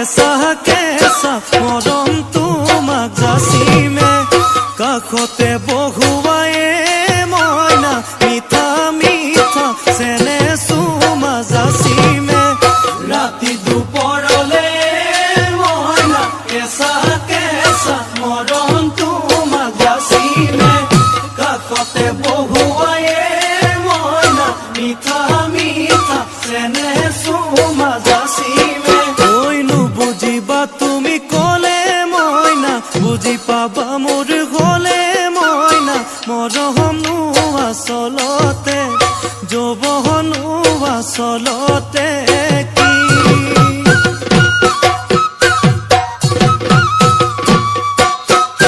কেঁচা কেঁচা মৰম তোমাক যাচিমে কাষতে বহুৱায়ে মইনা মিঠা মিঠা চেনে চুমা যাচিমে ৰাতি দুপৰলে মইনা কেঁচা কেঁচা মৰম তোমাক যাচিমে কাষতে বহুৱায়ে মইনা মিঠা মিঠা চেনে চুমা যাচিমে কৈনো বুজিবা তুমি ক'লে মইনা বুজি পাবা মোৰ হ'লে মইনা মৰমনো আচলতে যৌৱনো আচলতে কি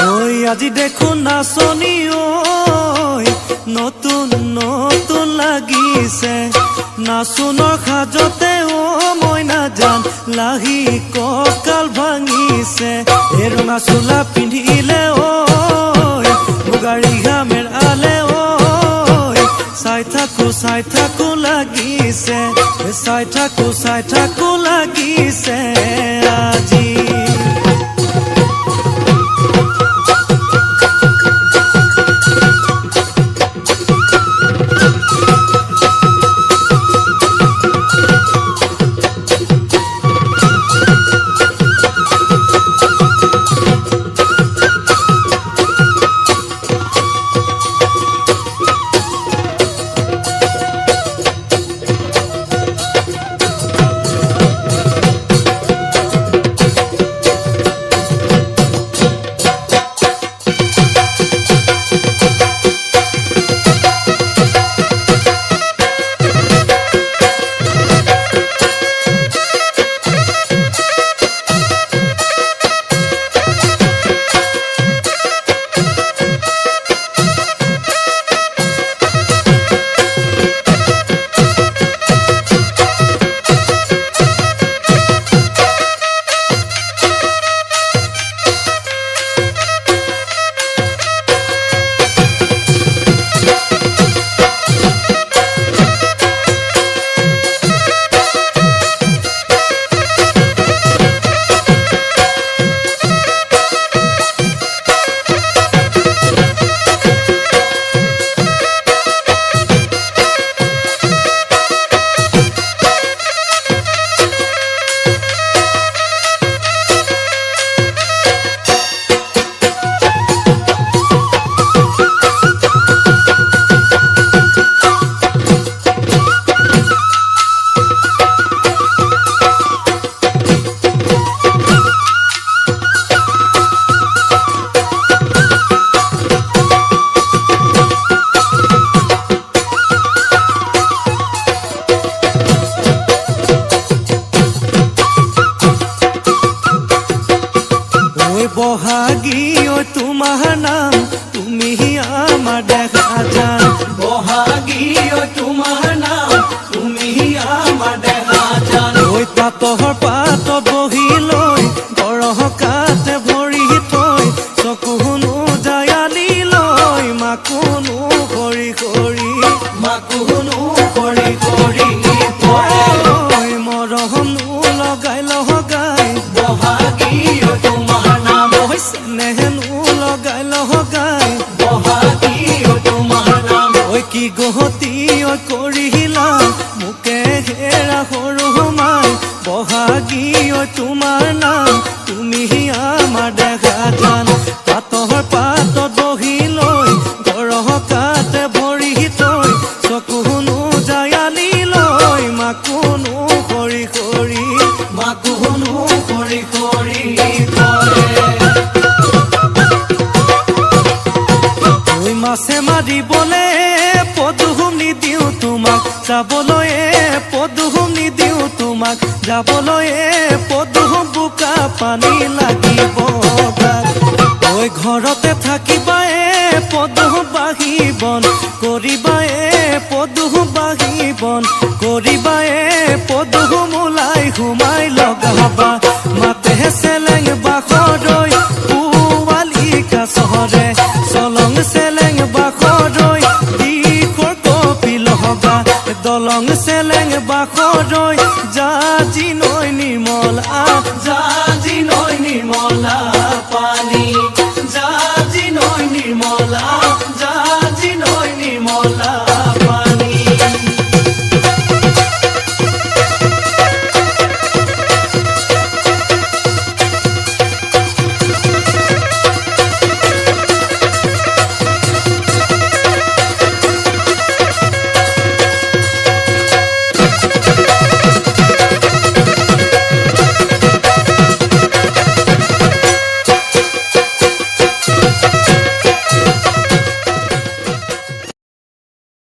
ঐ আজি দেখোন নাচনি ঐ নতুন নতুন লাগিছে নাচোনৰ সাজতে অ মইনা জান লাহি কঁকাল ভাঙিছে এই ৰঙা চোলা পিন্ধিলে ঐ মুগাৰী ঘামেৰ আলে ঐ চাই থাকো লাগিছে চাই থাকো লাগিছে আজি বহাগী ঐ তোমাৰ নাম তুমি আমাৰ দেখা জান বহাগী ঐ তোমাৰ নাম তুমি আমাৰ দেখা জান ঐ পাতৰ পাত বহি লৈ গৰহ কাতে ভৰি থৈ চকুনো জায়ালি লৈ মাকুনো কৰি কৰি মৰমনো লগাই বহাগী ঐ তোমাৰ নাম নেহেনো লগাই বহাগী ঐ তোমাৰ নাম ঐ কি গহতি ঐ কৰিলা মোকে হেৰা সৰু মাই বহাগী ঐ তোমাৰ নাম তুমি আমাৰ দেখা জান পাতৰ পাতত বহি লৈ গৰহ কাতে ভৰি থৈ চকুনো জায়ালি লৈ মাকুনো কৰি মাছে মাৰিবলে পদুম নিদিওঁ তোমাক যাবলৈ পদুম নিদিওঁ তোমাক যাবলৈ পদুম বোকা পানী লাগিব ঐ ঘৰতে থাকিবা পদুম বাঢ়িবন কৰিবা পদুম বাঢ়িবন কৰিবা পদুম ওলাই সোমাই লগাবা মাতে চেলেং বাখৰৈ পোৱালি কাছৰে চলং চেলেং বাখৰৈ দিশৰ কপি লহবা দলং চেলেং বাখৰৈ